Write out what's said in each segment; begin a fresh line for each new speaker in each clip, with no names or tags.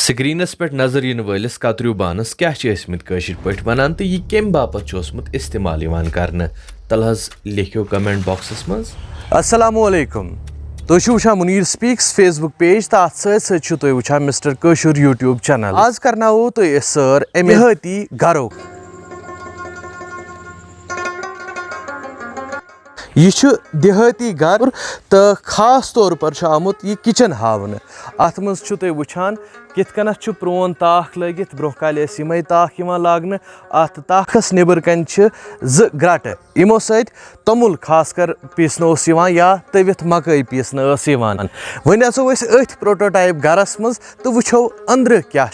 Screens पे नजर इन वलिस कतरू बानस क्या कशिर पठ वनान तो यह कम बापत इस्तेमाल करने तल लिखो कमेंट बॉक्सस मज।
अस्सलामुअलैकुम तुम वुछा मुनीर स्पीक्स फेसबुक पेज तो अत सत वुछा मिस्टर कशूर यूट्यूब चैनल। आज करनावो तो सर अमेहती घरों यह देहाती घर तो खास तौर पर आमुत यह किचन हावन। अत मज वुछान कित कनथ प्रोन ताख लगित ब्रोह काल यमे ताख लागन। अत ताखस निबर कन ज ग्रट यमो सत तमुल खास कर पीसन या तवित मकई पीसन वन अचो अथ प्रोटोटाइप गरस मज तो वुछो अंदर क्या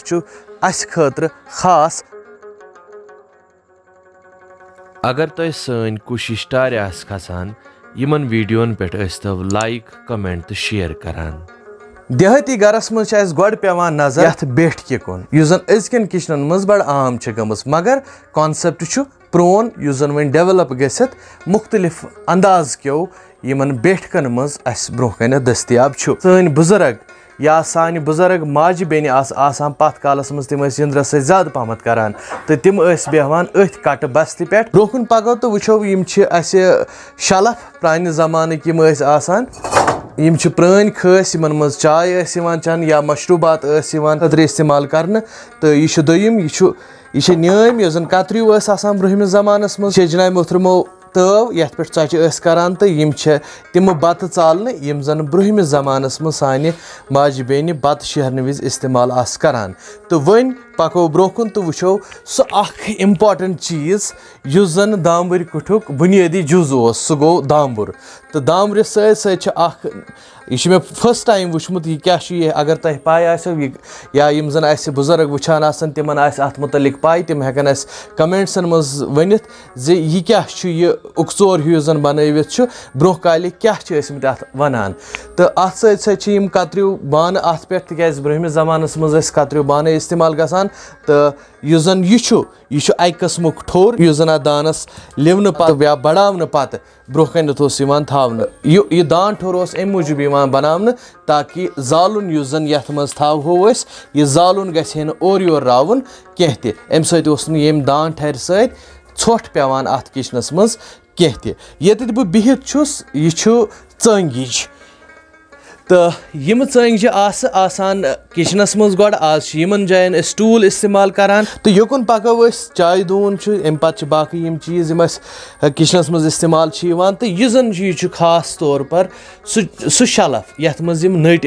अस खतर खास।
अगर तुम सन कोशिश टार खसान यमन वीडियोन पे लाइक कमेंट तो शेयर करान।
देहाती गरस मज गोड पेवान नजर यथ बेठक कुन युस जन अजकन किचनन मज बड़ आम गमस मगर कॉन्सेप्ट प्रोन युस जन वन डेवलप गसित मुख्तलिफ अंदाज क्यों यमन बेठकन मज अस ब्रोह कन दस्तियाब सन बुजुर्ग या सान बुजुर्ग माजि बेन आसान पथ कालस मज तिम जिंदरस सत ज्यादा पहमत करान तो तिम बेहवान अथ कट बस्ति पे ब्रोह कुन पको तो वुछो यम शलफ प्रान जमानक यम आसान यम प्रान खस यमन मज चाय चन या मशरूबात खतर इस्तेमाल करने तो यह दोयम यह न्याम यस जन कतरू आसान ब्रोहमिस जमानस मज शेजना मोहतरमो तव यथ पे चचे करान तो यम तिम बत चालने यम जन ब्रोहमिस जमानस मज सान माजि बेन बत शहरन विज इस्तेमाल करान। तो वन पको ब्रोह कुन तो वुछो सह इम्पॉर्टेंट चीज़ युस जन दामबर कुठुक बुनियादी जुज सह गो दामबर तो दामर सह मे फर्स्ट टाइम वुचमुत यह क्या अगर तुम पाई या यम जन अस बुजुर्ग वुछान आसन तिमन अत मुतलिक पाई तिम हेकन अस कमेंट्सन मज वनित जे यह क्या उकचोर हूँ जन बनवित ब्रोह काल क्या अत वनान। तो अत सत यम कतरू बान अत पे तिक ब्रोहमिस जमानस मज कतरू बान इस्तेमाल गसान तो युस जन यह अक कस्मुक ठोर युस जन दानस लिवन पत या बढ़ावन पत ब्रोह कन थावन यह दान ठोर अम मूजूब बनावन ताकि जालुन युस जन यथ मज थो यह जालुन गहे और योर रावन कह अम सम दान ठर सत ोट पेवान अत किचनस मज कह ये बह बिहित यह चंगिज तो यम चंग आसान किचनस मज गोड आज यमन जायन स्टूल इस्तेमाल करान। तो योकुन पको चाय दून अम पे बाकी यम चीज़ यम किचनस मज इस्तेमाल तो यह जन चीज़ खास तौर पर सह शलफ यथ मज यम नट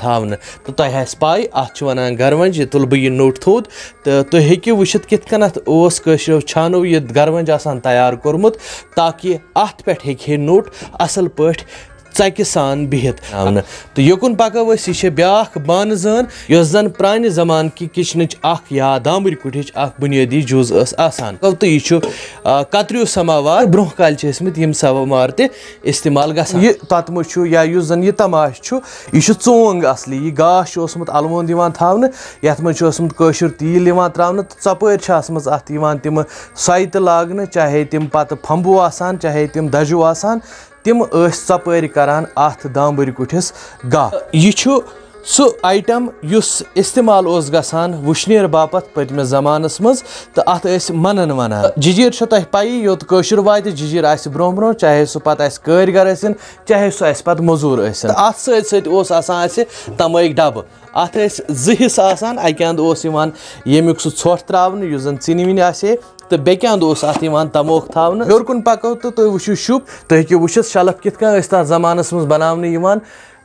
थावन तो तुह पाई अत वनान गरवंज तुल बह यह नोट थोद तो तुम हेकियो वुचित कित कनथ कशो छानो यह गरवंज आसान तैयार कोरमुत ताकि अत पे हे नोट असल पठ चकि सान बिहित तो योकुन पको यह ब्याख बान जान यस जन प्रान जमान की किचन या दामबर कुठ बुनियादी जुज आसान तो यह कतरू समावार ब्रोह काल यम समावार ते इस्तेमाल गसान। यह ततम या युस जन यह तमाश यह चोंग असली यह गाश अलवोन दिवान थावन यथ मज कशुर तील दिवान त्रावन तो चपर अत तिम सोय लागन चाहे तिम पत फंबू आसान चाहे तिम दजू आसान तिम चपर करान अत दामबर कुठिस गा। यह सह आइटम युस इस्तेमाल गसान वुशनेर बापत पतमिस जमानस मज तो अत मनन वनान जिजीर तुह पाई योत कशुर वात जिजीर ब्रोह ब्रोह चाहे सह पत कारीगर चाहे सह पत मजूर अत सत तमक डब अत जिस आसान अक अंद यमुक सह ोट त्रावन युस जन चीन विन आसे तो बेक अंद अत तमोक थावन हेर कुन पको तो तुम वुचु शुप तुम हेकियो वुचित शलफ कित तथ जमानस मज बनावन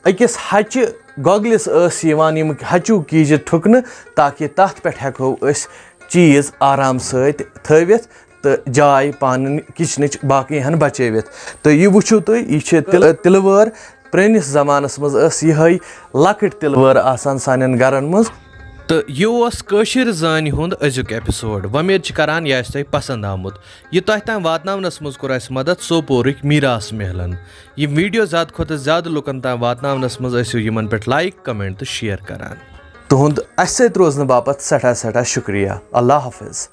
अकिस हचि गोगलिस यम हचू कीज ठुकन ताकि तथ पे हेको चीज़ आराम सत थवित तो जाय पान किचन बाकी हन बचवित। तो यह वुचु तुम यह तिलवर प्रनिस जमानस मज यह लकट तिलवर आसान सान गरन मज।
तो यह कशिर जान हुंद अजुक एपिसोड वमेद करान यह तुम पसंद आमुत यह तुह तान वातनावनस मज कोर मदद सोपोरुक मीरास महलन यह वीडियो ज़्यादा खुद ज़्यादा लुकन तान वातनावनस मज यमन पे लाइक कमेंट तो शेयर करान।
तुहद अस रोजन बापत सठा शुक्रिया। अल्लाह हाफिज।